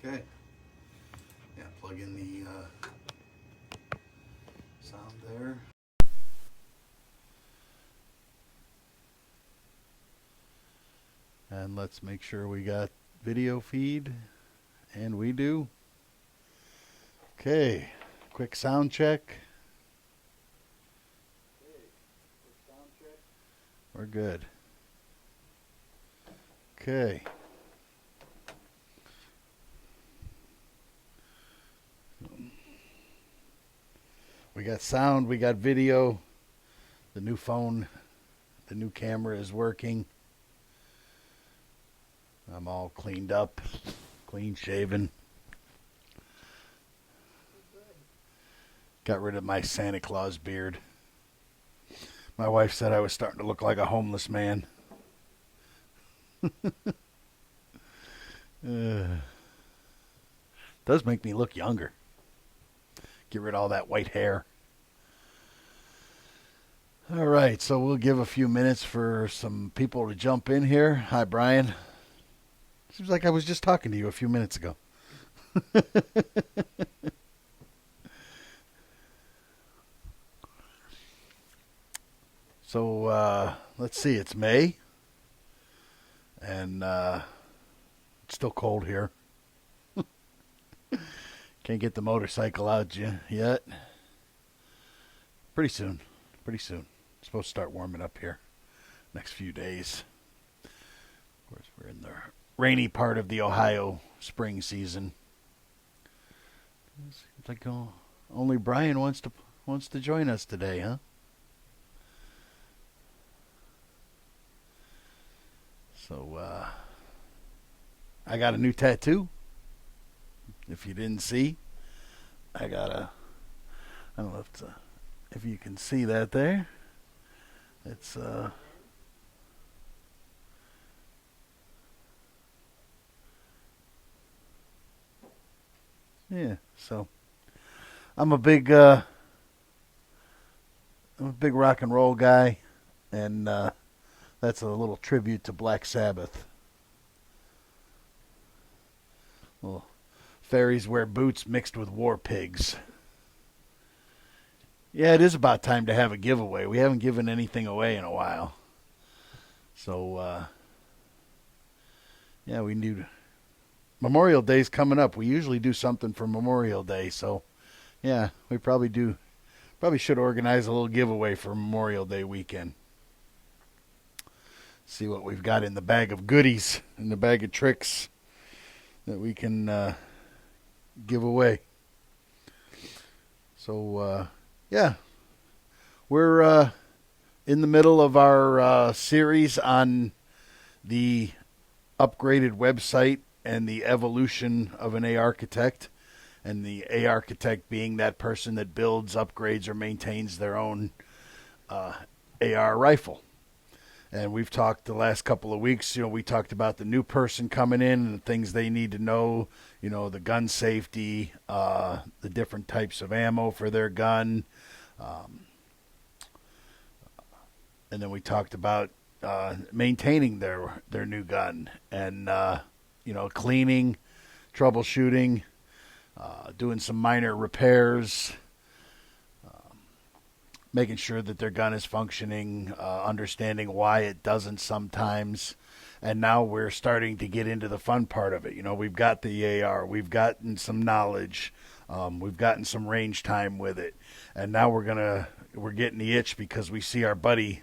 Okay. Yeah, plug in the sound there. And let's make sure we got video feed. And we do. Okay. Quick sound check. We're good. Okay. We got sound, we got video. The new phone, the new camera is working. I'm all cleaned up, clean shaven. Got rid of my Santa Claus beard. My wife said I was starting to look like a homeless man. Does make me look younger. Get rid of all that white hair. All right, so we'll give a few minutes for some people to jump in here. Hi, Brian. Seems like I was just talking to you a few minutes ago. So, let's see. It's May. And it's still cold here. Can't get the motorcycle out yet. Pretty soon. Pretty soon. It's supposed to start warming up here next few days. Of course, we're in the rainy part of the Ohio spring season. Seems like only Brian wants to join us today, huh? So, I got a new tattoo. If you didn't see, I don't know if you can see that there. It's, yeah, so I'm a big rock and roll guy, and that's a little tribute to Black Sabbath. Well, fairies wear boots mixed with war pigs. Yeah, it is about time to have a giveaway. We haven't given anything away in a while. So, yeah, we need... Memorial Day's coming up. We usually do something for Memorial Day. So, yeah, we probably should organize a little giveaway for Memorial Day weekend. See what we've got in the bag of goodies, in the bag of tricks that we can give away. So, yeah, we're in the middle of our series on the upgraded website and the evolution of an A-architect, and the A-architect being that person that builds, upgrades, or maintains their own AR rifle. And we've talked the last couple of weeks, we talked about the new person coming in and the things they need to know, the gun safety, the different types of ammo for their gun. And then we talked about maintaining their new gun and, cleaning, troubleshooting, doing some minor repairs, making sure that their gun is functioning, understanding why it doesn't sometimes. And now we're starting to get into the fun part of it. We've got the AR, we've gotten some knowledge, we've gotten some range time with it. And now we're getting the itch because we see our buddy,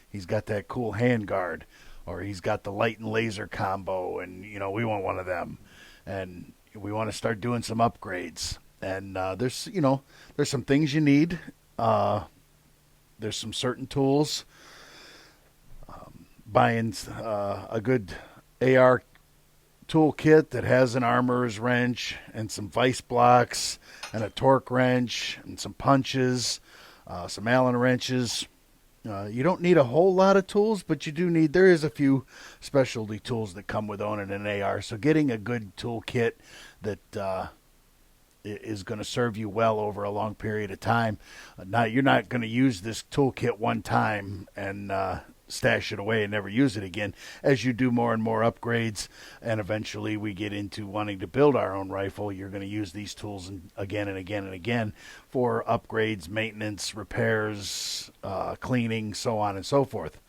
he's got that cool handguard, or he's got the light and laser combo, and, we want one of them. And we want to start doing some upgrades. And there's some things you need. There's some certain tools. Buying a good AR toolkit that has an armorer's wrench and some vice blocks and a torque wrench and some punches, some Allen wrenches. You don't need a whole lot of tools, but there is a few specialty tools that come with owning an AR. So getting a good toolkit that is going to serve you well over a long period of time. Now, you're not going to use this toolkit one time and stash it away and never use it again. As you do more and more upgrades, and eventually we get into wanting to build our own rifle, you're going to use these tools again and again and again for upgrades, maintenance, repairs, cleaning, so on and so forth.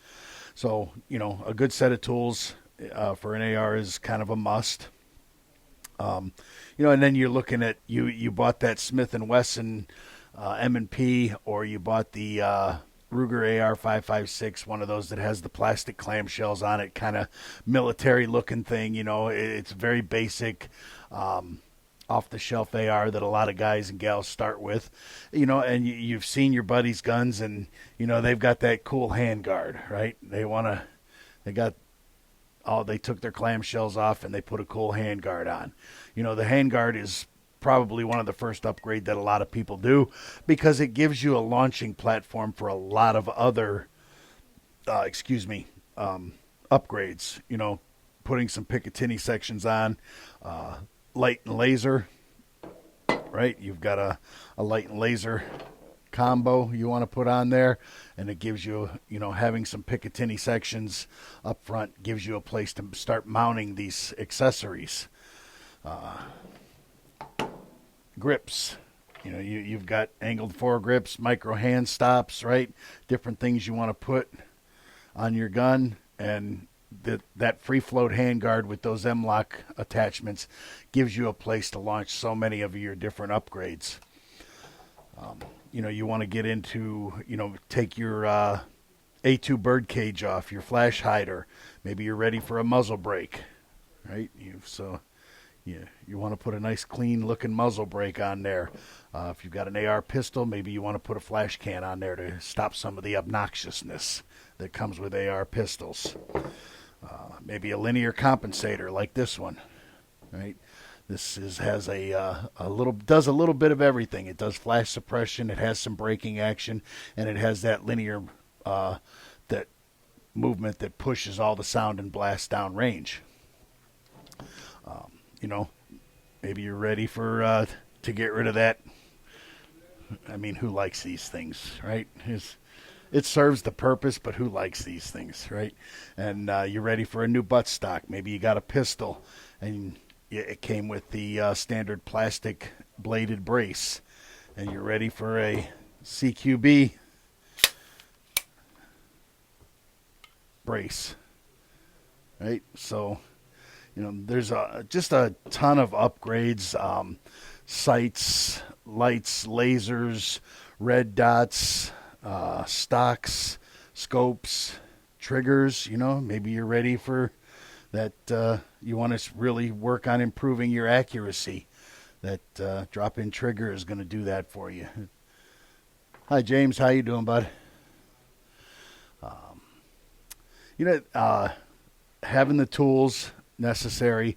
So, a good set of tools for an AR is kind of a must. And then you're looking at, you bought that Smith & Wesson M&P, or you bought the Ruger AR-556, one of those that has the plastic clamshells on it, kind of military-looking thing. It's very basic, off-the-shelf AR that a lot of guys and gals start with. And you've seen your buddies' guns, and, they've got that cool handguard, right? They took their clamshells off, and they put a cool handguard on. The handguard is probably one of the first upgrade that a lot of people do, because it gives you a launching platform for a lot of other upgrades. Putting some Picatinny sections on, light and laser, right? You've got a light and laser combo you want to put on there, and it gives you, having some Picatinny sections up front gives you a place to start mounting these accessories. Grips, you've got angled foregrips, micro hand stops, right? Different things you want to put on your gun, and that free float handguard with those M-lock attachments gives you a place to launch so many of your different upgrades. You want to get into, take your A2 bird cage off, your flash hider. Maybe you're ready for a muzzle brake, right? You want to put a nice clean looking muzzle brake on there. If you've got an AR pistol, maybe you want to put a flash can on there to stop some of the obnoxiousness that comes with AR pistols. Maybe a linear compensator like this one, right? This has does a little bit of everything. It does flash suppression, it has some braking action, and it has that linear that movement that pushes all the sound and blast down range. Maybe you're ready for to get rid of that. I mean, who likes these things, right? It serves the purpose, but who likes these things, right? And you're ready for a new buttstock. Maybe you got a pistol, and it came with the standard plastic bladed brace, and you're ready for a CQB brace, right? So, there's just a ton of upgrades, sights, lights, lasers, red dots, stocks, scopes, triggers. Maybe you're ready for that. You want to really work on improving your accuracy. That drop-in trigger is going to do that for you. Hi, James. How you doing, bud? Having the tools necessary,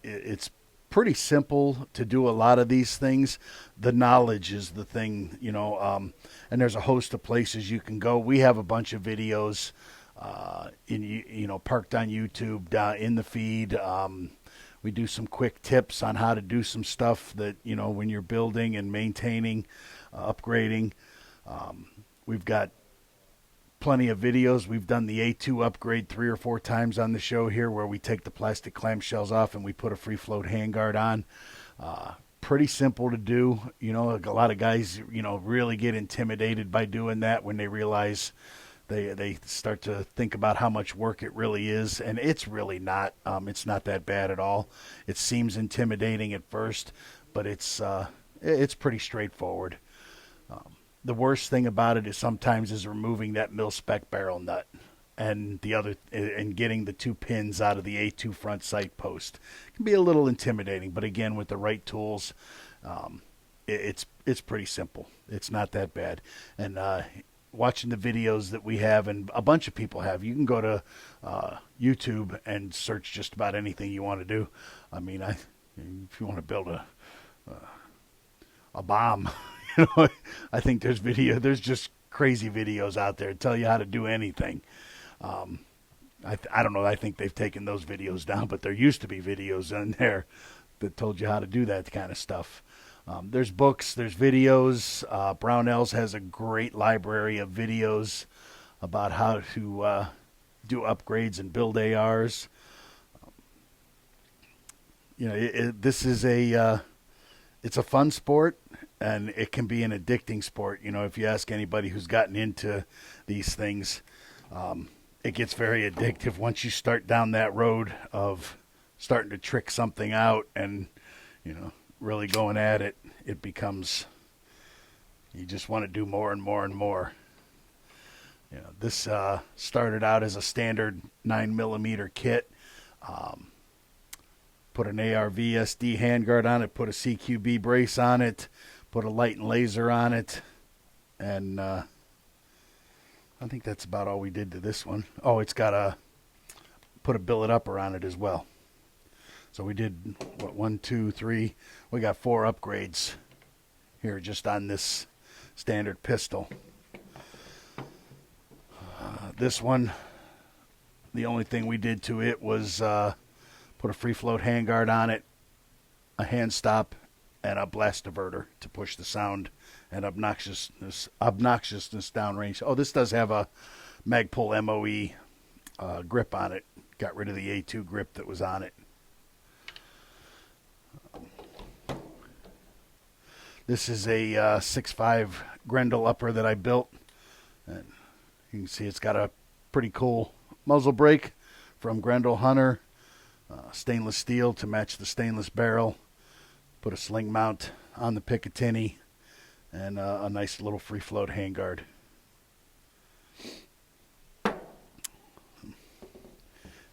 it's pretty simple to do a lot of these things. The knowledge is the thing, and there's a host of places you can go. We have a bunch of videos parked on YouTube in the feed. We do some quick tips on how to do some stuff that, when you're building and maintaining, upgrading. We've got plenty of videos. We've done the A2 upgrade 3 or 4 times on the show here, where we take the plastic clamshells off and we put a free float handguard on. Pretty simple to do. A lot of guys, really get intimidated by doing that when they realize they start to think about how much work it really is, and it's really not. It's not that bad at all. It seems intimidating at first, but it's pretty straightforward. The worst thing about it is sometimes removing that mil-spec barrel nut and getting the 2 pins out of the A2 front sight post. It can be a little intimidating, but again, with the right tools, it's pretty simple. It's not that bad. And watching the videos that we have, and a bunch of people have, you can go to YouTube and search just about anything you want to do. I mean, if you want to build a bomb, I think there's just crazy videos out there that tell you how to do anything. I don't know. I think they've taken those videos down, but there used to be videos in there that told you how to do that kind of stuff. There's books, there's videos. Brownells has a great library of videos. about how to do upgrades and build ARs. This is it's a fun sport, and it can be an addicting sport. If you ask anybody who's gotten into these things, it gets very addictive once you start down that road of starting to trick something out and, really going at it. It becomes, you just want to do more and more and more. This started out as a standard 9mm kit. Put an AR-VSD handguard on it, put a CQB brace on it, put a light and laser on it, and I think that's about all we did to this one. Oh, it's got put a billet upper on it as well. So we did, 1, 2, 3, we got 4 upgrades here just on this standard pistol. This one, the only thing we did to it was put a free float handguard on it, a hand stop, and a blast diverter to push the sound and obnoxiousness downrange. Oh, this does have a Magpul MOE grip on it. Got rid of the A2 grip that was on it. This is a 6.5 Grendel upper that I built. And you can see it's got a pretty cool muzzle brake from Grendel Hunter. Stainless steel to match the stainless barrel. Put a sling mount on the Picatinny and a nice little free float handguard. And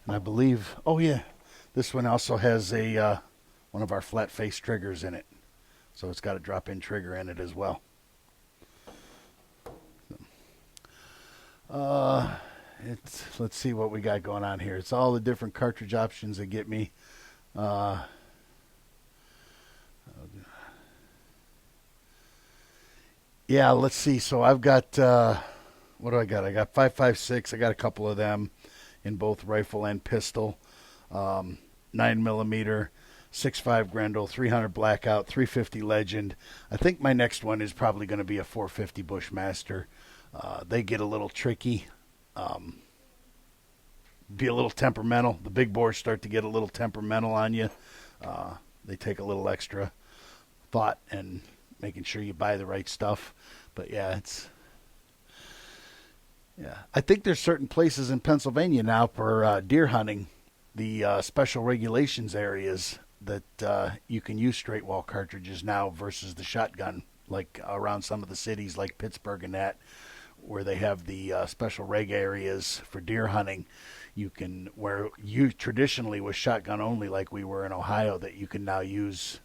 I believe, oh yeah, this one also has a one of our flat face triggers in it. So it's got a drop-in trigger in it as well. Let's see what we got going on here. It's all the different cartridge options that get me. Yeah, let's see. So I've got, what do I got? I got 5.56. I got a couple of them in both rifle and pistol. 9mm, 6.5 Grendel, 300 Blackout, 350 Legend. I think my next one is probably going to be a 450 Bushmaster. They get a little tricky. Be a little temperamental. The big bores start to get a little temperamental on you. They take a little extra thought and making sure you buy the right stuff. But yeah, I think there's certain places in Pennsylvania now for deer hunting, the special regulations areas that you can use straight wall cartridges now versus the shotgun, like around some of the cities like Pittsburgh and that, where they have the special reg areas for deer hunting. You can, where you traditionally was shotgun only, like we were in Ohio, that you can now use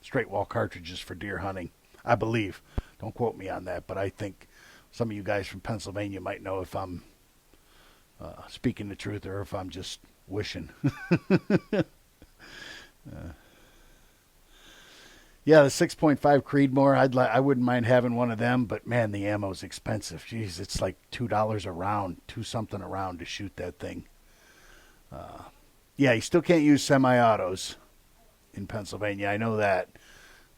straight wall cartridges for deer hunting, I believe. Don't quote me on that, but I think some of you guys from Pennsylvania might know if I'm speaking the truth or if I'm just wishing. Yeah, the 6.5 Creedmoor, I wouldn't mind having one of them, but man, the ammo's expensive. Jeez, it's like $2 a round, $2 a round to shoot that thing. Yeah, you still can't use semi-autos in Pennsylvania. I know that,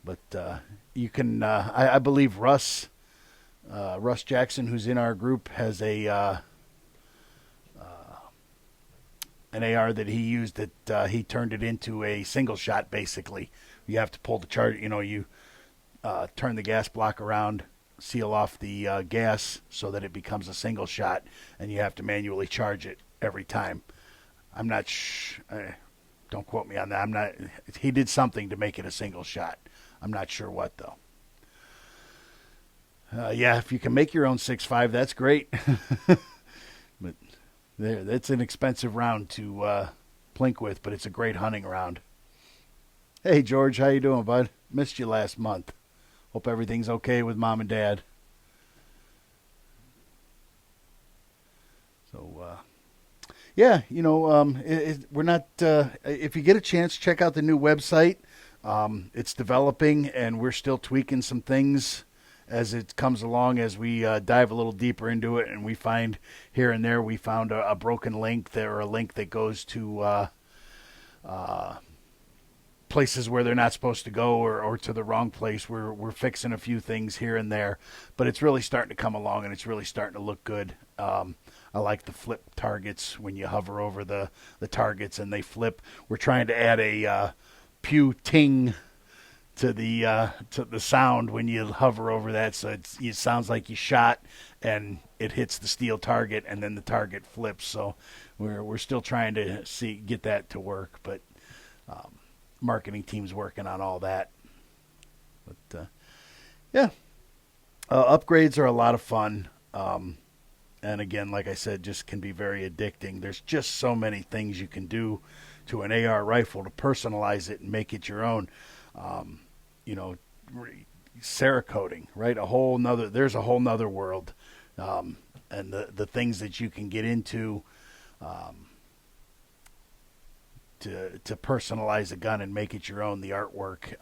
but you can. I believe Russ Jackson, who's in our group, has an AR that he used that he turned it into a single shot. Basically, you have to pull the charge. You turn the gas block around, seal off the gas so that it becomes a single shot, and you have to manually charge it every time. I'm not. Don't quote me on that. I'm not. He did something to make it a single shot. I'm not sure what though. Yeah, if you can make your own 6.5, that's great. But that's an expensive round to plink with, but it's a great hunting round. Hey George, how you doing, bud? Missed you last month. Hope everything's okay with mom and dad. So, yeah, we're not. If you get a chance, check out the new website. It's developing, and we're still tweaking some things as it comes along, as we dive a little deeper into it, and we find here and there, we found a broken link there, or a link that goes to places where they're not supposed to go, or to the wrong place. We're fixing a few things here and there, but it's really starting to come along, and it's really starting to look good. I like the flip targets when you hover over the targets and they flip. We're trying to add a pew ting to the sound when you hover over that, so it sounds like you shot and it hits the steel target and then the target flips. So we're still trying to get that to work, but marketing team's working on all that. But yeah, upgrades are a lot of fun. And again, like I said, just can be very addicting. There's just so many things you can do to an AR rifle to personalize it and make it your own. You know, Cerakoting, right? There's a whole nother world. And the things that you can get into to personalize a gun and make it your own, the artwork.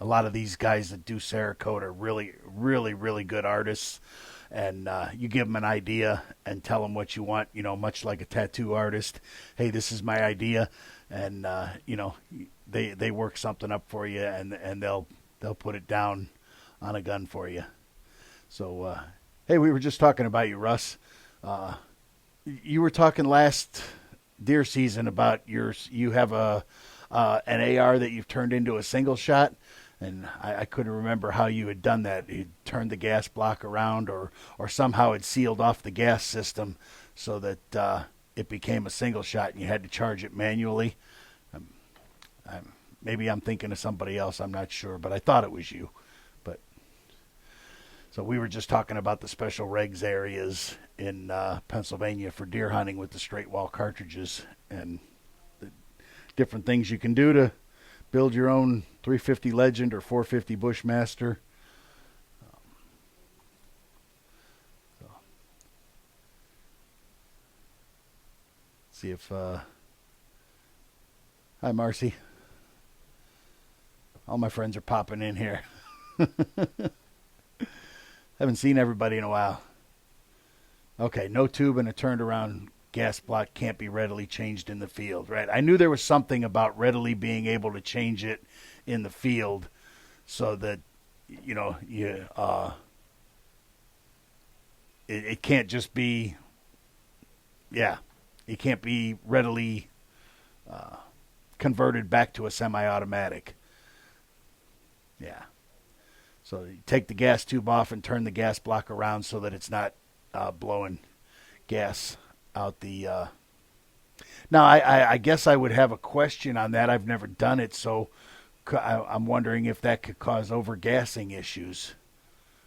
A lot of these guys that do Cerakote are really, really, really good artists. And you give them an idea and tell them what you want, much like a tattoo artist. Hey, this is my idea. And, they work something up for you, and they'll put it down on a gun for you. So, hey, we were just talking about you, Russ. You were talking last deer season about you have an AR that you've turned into a single shot. And I couldn't remember how you had done that. You turned the gas block around, or somehow it sealed off the gas system so that it became a single shot, and you had to charge it manually. Maybe I'm thinking of somebody else. I'm not sure, but I thought it was you. But so we were just talking about the special regs areas in Pennsylvania for deer hunting with the straight wall cartridges and the different things you can do to build your own 350 Legend or 450 Bushmaster. See if hi, Marcy. All my friends are popping in here. Haven't seen everybody in a while. Okay, no tube and a turned around gas block can't be readily changed in the field, right? I knew there was something about readily being able to change it in the field, so that it can't just be, it can't be readily converted back to a semi-automatic. Yeah. So you take the gas tube off and turn the gas block around so that it's not blowing gas out the. Now, I guess I would have a question on that. I've never done it, so I'm wondering if that could cause overgassing issues.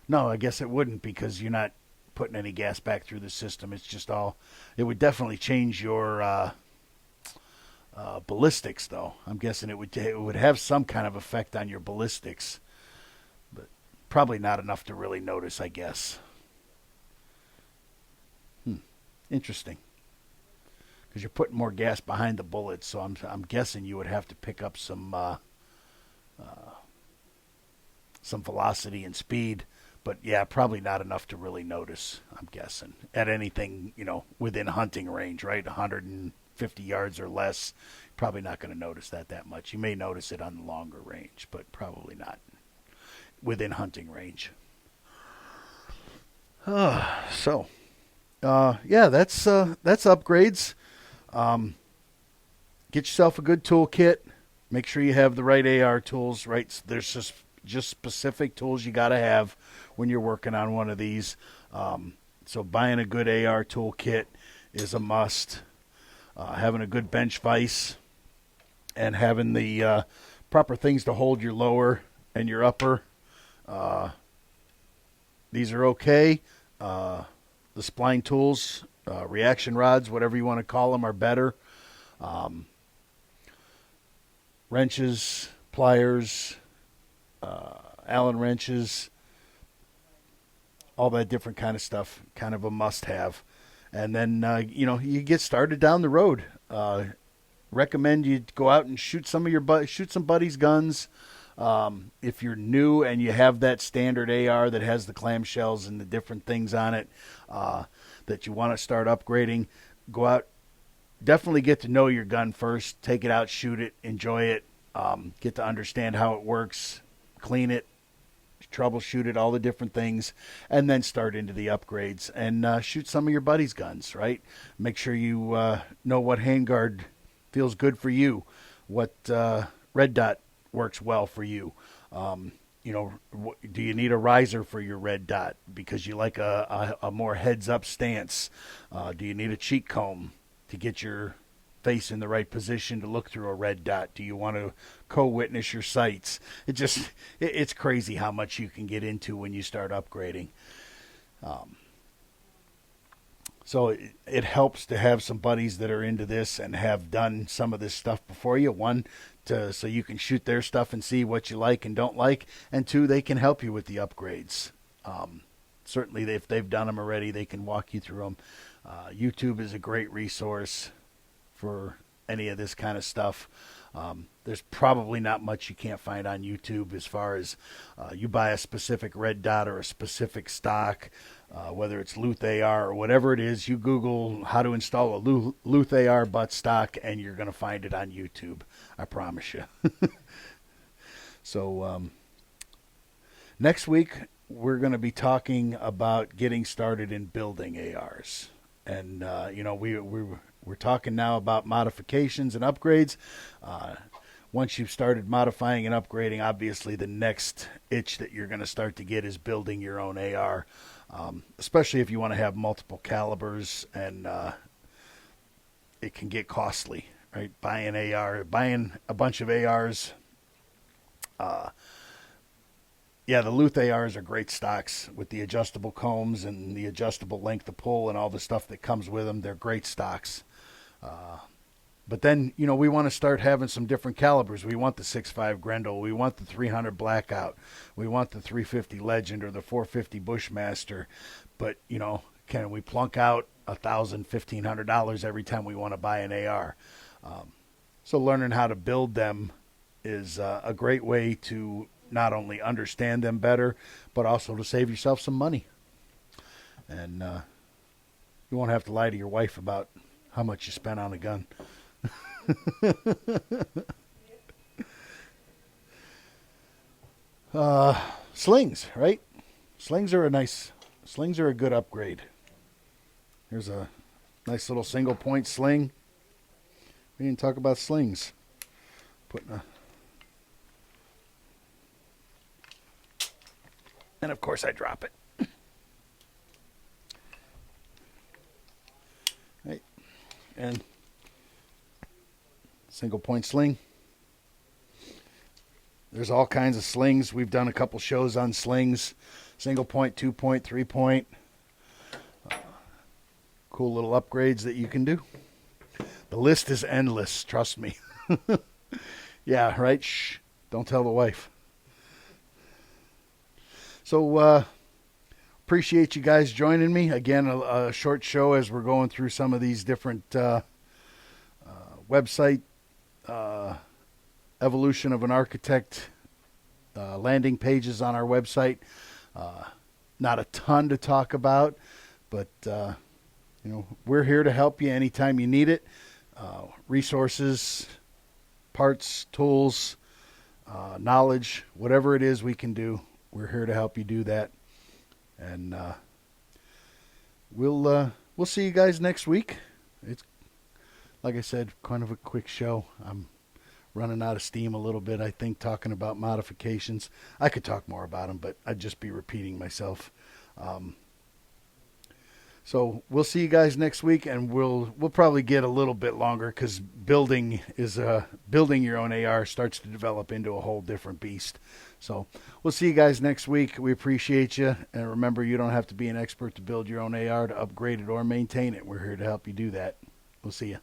No, I guess it wouldn't, because you're not putting any gas back through the system. It's just all. It would definitely change your ballistics, though. I'm guessing it would have some kind of effect on your ballistics, but probably not enough to really notice, I guess. Interesting. Because you're putting more gas behind the bullets, so I'm guessing you would have to pick up some velocity and speed, but yeah, probably not enough to really notice. I'm guessing at anything within hunting range, right? 150 yards or less, probably not going to notice that much. You may notice it on the longer range, but probably not within hunting range. So. Yeah, that's upgrades. Get yourself a good toolkit. Make sure you have the right AR tools, right? There's just specific tools you got to have when you're working on one of these. So buying a good AR toolkit is a must. Having a good bench vise and having the proper things to hold your lower and your upper. These are okay. The spline tools, reaction rods, whatever you want to call them, are better. Wrenches, pliers, Allen wrenches, all that different kind of stuff, kind of a must-have. And then, you get started down the road. Recommend you go out and shoot some buddies' guns. If you're new and you have that standard AR that has the clamshells and the different things on it that you want to start upgrading, go out. Definitely get to know your gun first. Take it out, shoot it, enjoy it, get to understand how it works, clean it, troubleshoot it, all the different things, and then start into the upgrades and shoot some of your buddies' guns, right? Make sure you know what handguard feels good for you, what red dot works well for you. You know, do you need a riser for your red dot because you like a more heads-up stance? Do you need a cheek comb to get your face in the right position to look through a red dot? Do you want to co-witness your sights? It's crazy how much you can get into when you start upgrading. So it helps to have some buddies that are into this and have done some of this stuff before you. One, so you can shoot their stuff and see what you like and don't like, and two, they can help you with the upgrades. Certainly, if they've done them already, they can walk you through them. YouTube is a great resource for any of this kind of stuff. There's probably not much you can't find on YouTube as far as you buy a specific red dot or a specific stock, whether it's Luth AR or whatever it is. You Google how to install a Luth AR butt stock and you're going to find it on YouTube. I promise you. So next week we're going to be talking about getting started in building ARs. And, you know, we're talking now about modifications and upgrades. Once you've started modifying and upgrading, obviously the next itch that you're going to start to get is building your own AR, especially if you want to have multiple calibers, and it can get costly, right? Buying a bunch of ARs. Yeah, the Luth ARs are great stocks with the adjustable combs and the adjustable length of pull and all the stuff that comes with them. They're great stocks. But then, you know, we want to start having some different calibers. We want the 6.5 Grendel. We want the 300 Blackout. We want the 350 Legend or the 450 Bushmaster. But, you know, can we plunk out $1,000, $1,500 every time we want to buy an AR? So learning how to build them is a great way to not only understand them better, but also to save yourself some money. And you won't have to lie to your wife about how much you spent on a gun. Slings, right? Slings are a good upgrade. Here's a nice little single point sling. We didn't talk about slings. And of course I drop it. Right. And single point sling. There's all kinds of slings. We've done a couple shows on slings. Single point, 2 point, 3 point. Cool little upgrades that you can do. The list is endless, trust me. Yeah, right? Shh. Don't tell the wife. So, appreciate you guys joining me. Again, a short show as we're going through some of these different website evolution of an architect landing pages on our website. Not a ton to talk about, but you know, we're here to help you anytime you need it. Resources, parts, tools, knowledge, whatever it is we can do, we're here to help you do that. And we'll see you guys next week. It's, like I said, kind of a quick show. I'm running out of steam a little bit, I think, talking about modifications. I could talk more about them, but I'd just be repeating myself. So we'll see you guys next week, and we'll probably get a little bit longer because building your own AR starts to develop into a whole different beast. So we'll see you guys next week. We appreciate you, and remember, you don't have to be an expert to build your own AR, to upgrade it or maintain it. We're here to help you do that. We'll see you.